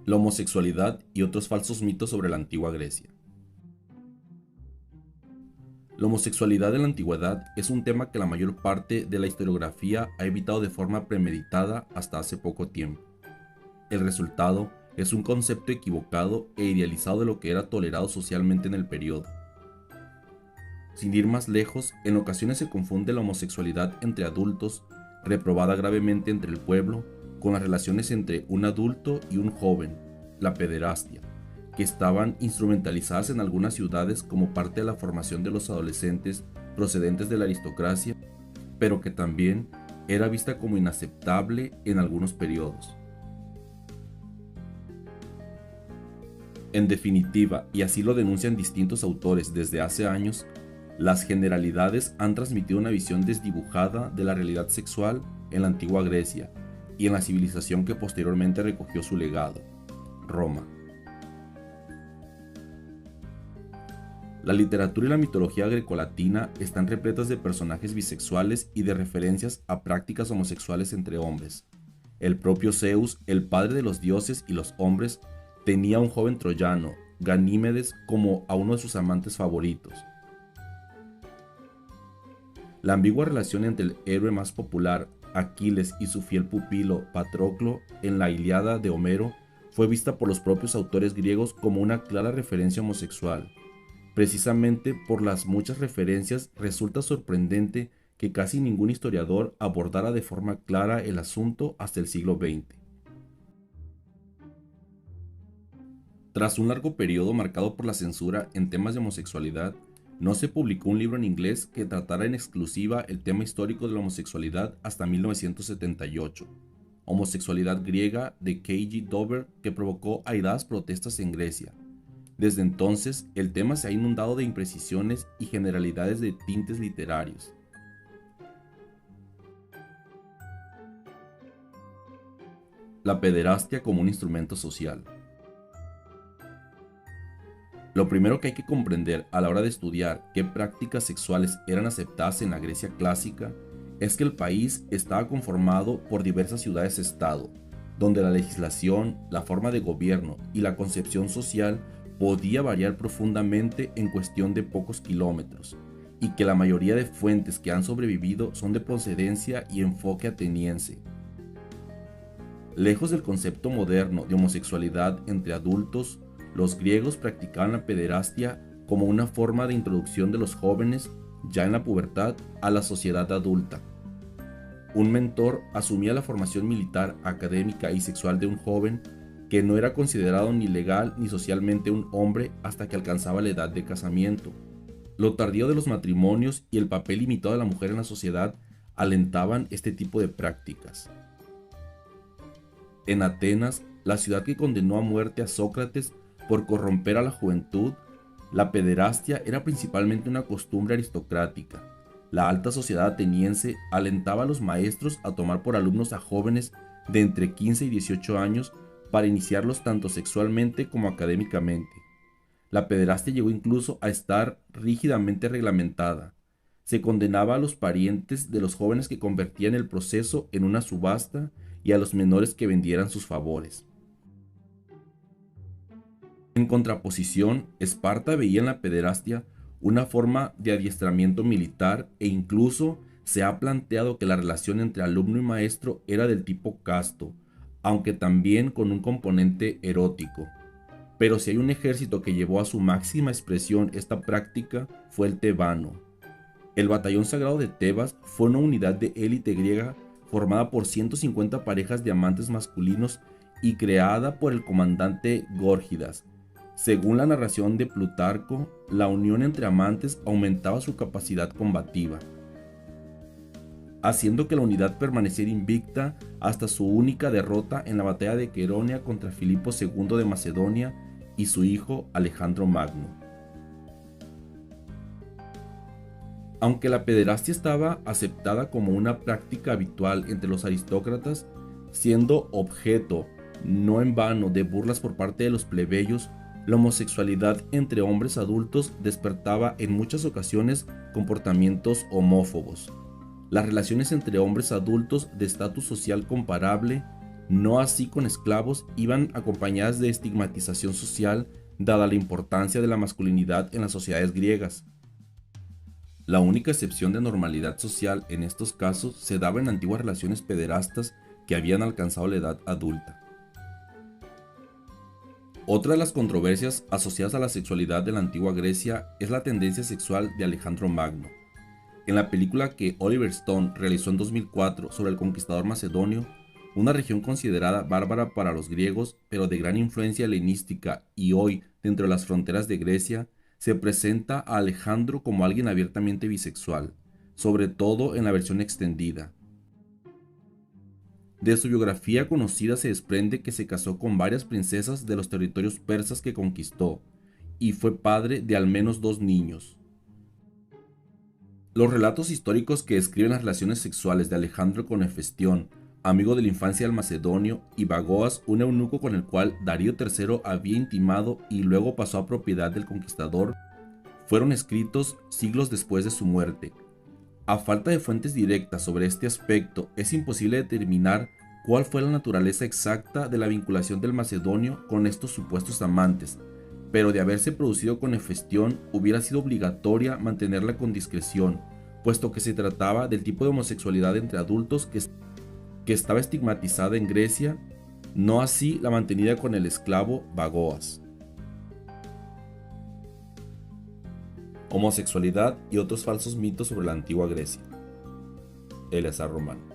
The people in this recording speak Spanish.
La homosexualidad y otros falsos mitos sobre la antigua Grecia. La homosexualidad en la antigüedad es un tema que la mayor parte de la historiografía ha evitado de forma premeditada hasta hace poco tiempo. El resultado es un concepto equivocado e idealizado de lo que era tolerado socialmente en el periodo. Sin ir más lejos, en ocasiones se confunde la homosexualidad entre adultos, reprobada gravemente entre el pueblo, con las relaciones entre un adulto y un joven, la pederastia, que estaban instrumentalizadas en algunas ciudades como parte de la formación de los adolescentes procedentes de la aristocracia, pero que también era vista como inaceptable en algunos periodos. En definitiva, y así lo denuncian distintos autores desde hace años, las generalidades han transmitido una visión desdibujada de la realidad sexual en la antigua Grecia y en la civilización que posteriormente recogió su legado, Roma. La literatura y la mitología grecolatina están repletas de personajes bisexuales y de referencias a prácticas homosexuales entre hombres. El propio Zeus, el padre de los dioses y los hombres, tenía a un joven troyano, Ganímedes, como a uno de sus amantes favoritos. La ambigua relación entre el héroe más popular, Aquiles, y su fiel pupilo, Patroclo, en la Ilíada de Homero, fue vista por los propios autores griegos como una clara referencia homosexual. Precisamente por las muchas referencias, resulta sorprendente que casi ningún historiador abordara de forma clara el asunto hasta el siglo XX. Tras un largo periodo marcado por la censura en temas de homosexualidad, no se publicó un libro en inglés que tratara en exclusiva el tema histórico de la homosexualidad hasta 1978, Homosexualidad griega de K.G. Dover, que provocó airadas protestas en Grecia. Desde entonces, el tema se ha inundado de imprecisiones y generalidades de tintes literarios. La pederastia como un instrumento social. Lo primero que hay que comprender a la hora de estudiar qué prácticas sexuales eran aceptadas en la Grecia clásica es que el país estaba conformado por diversas ciudades-estado, donde la legislación, la forma de gobierno y la concepción social podía variar profundamente en cuestión de pocos kilómetros, y que la mayoría de fuentes que han sobrevivido son de procedencia y enfoque ateniense. Lejos del concepto moderno de homosexualidad entre adultos, los griegos practicaban la pederastia como una forma de introducción de los jóvenes, ya en la pubertad, a la sociedad adulta. Un mentor asumía la formación militar, académica y sexual de un joven que no era considerado ni legal ni socialmente un hombre hasta que alcanzaba la edad de casamiento. Lo tardío de los matrimonios y el papel limitado de la mujer en la sociedad alentaban este tipo de prácticas. En Atenas, la ciudad que condenó a muerte a Sócrates por corromper a la juventud, la pederastia era principalmente una costumbre aristocrática. La alta sociedad ateniense alentaba a los maestros a tomar por alumnos a jóvenes de entre 15 y 18 años para iniciarlos tanto sexualmente como académicamente. La pederastia llegó incluso a estar rígidamente reglamentada. Se condenaba a los parientes de los jóvenes que convertían el proceso en una subasta y a los menores que vendieran sus favores. En contraposición, Esparta veía en la pederastia una forma de adiestramiento militar e incluso se ha planteado que la relación entre alumno y maestro era del tipo casto, aunque también con un componente erótico. Pero si hay un ejército que llevó a su máxima expresión esta práctica, fue el tebano. El batallón sagrado de Tebas fue una unidad de élite griega formada por 150 parejas de amantes masculinos y creada por el comandante Górgidas. Según la narración de Plutarco, la unión entre amantes aumentaba su capacidad combativa, haciendo que la unidad permaneciera invicta hasta su única derrota en la batalla de Queronea contra Filipo II de Macedonia y su hijo Alejandro Magno. Aunque la pederastia estaba aceptada como una práctica habitual entre los aristócratas, siendo objeto, no en vano, de burlas por parte de los plebeyos, la homosexualidad entre hombres adultos despertaba en muchas ocasiones comportamientos homófobos. Las relaciones entre hombres adultos de estatus social comparable No así con esclavos, iban acompañadas de estigmatización social dada la importancia de la masculinidad en las sociedades griegas. La única excepción de normalidad social en estos casos se daba en antiguas relaciones pederastas que habían alcanzado la edad adulta. Otra de las controversias asociadas a la sexualidad de la antigua Grecia es la tendencia sexual de Alejandro Magno. En la película que Oliver Stone realizó en 2004 sobre el conquistador macedonio, una región considerada bárbara para los griegos, pero de gran influencia helenística y hoy dentro de las fronteras de Grecia, se presenta a Alejandro como alguien abiertamente bisexual, sobre todo en la versión extendida. De su biografía conocida se desprende que se casó con varias princesas de los territorios persas que conquistó, y fue padre de al menos 2 niños. Los relatos históricos que describen las relaciones sexuales de Alejandro con Hefestión, amigo de la infancia del macedonio, y Bagoas, un eunuco con el cual Darío III había intimado y luego pasó a propiedad del conquistador, fueron escritos siglos después de su muerte. A falta de fuentes directas sobre este aspecto, es imposible determinar cuál fue la naturaleza exacta de la vinculación del macedonio con estos supuestos amantes, pero de haberse producido con Hefestión hubiera sido obligatoria mantenerla con discreción, puesto que se trataba del tipo de homosexualidad entre adultos que estaba estigmatizada en Grecia, no así la mantenida con el esclavo Bagoas. Homosexualidad y otros falsos mitos sobre la antigua Grecia. Eleazar Román.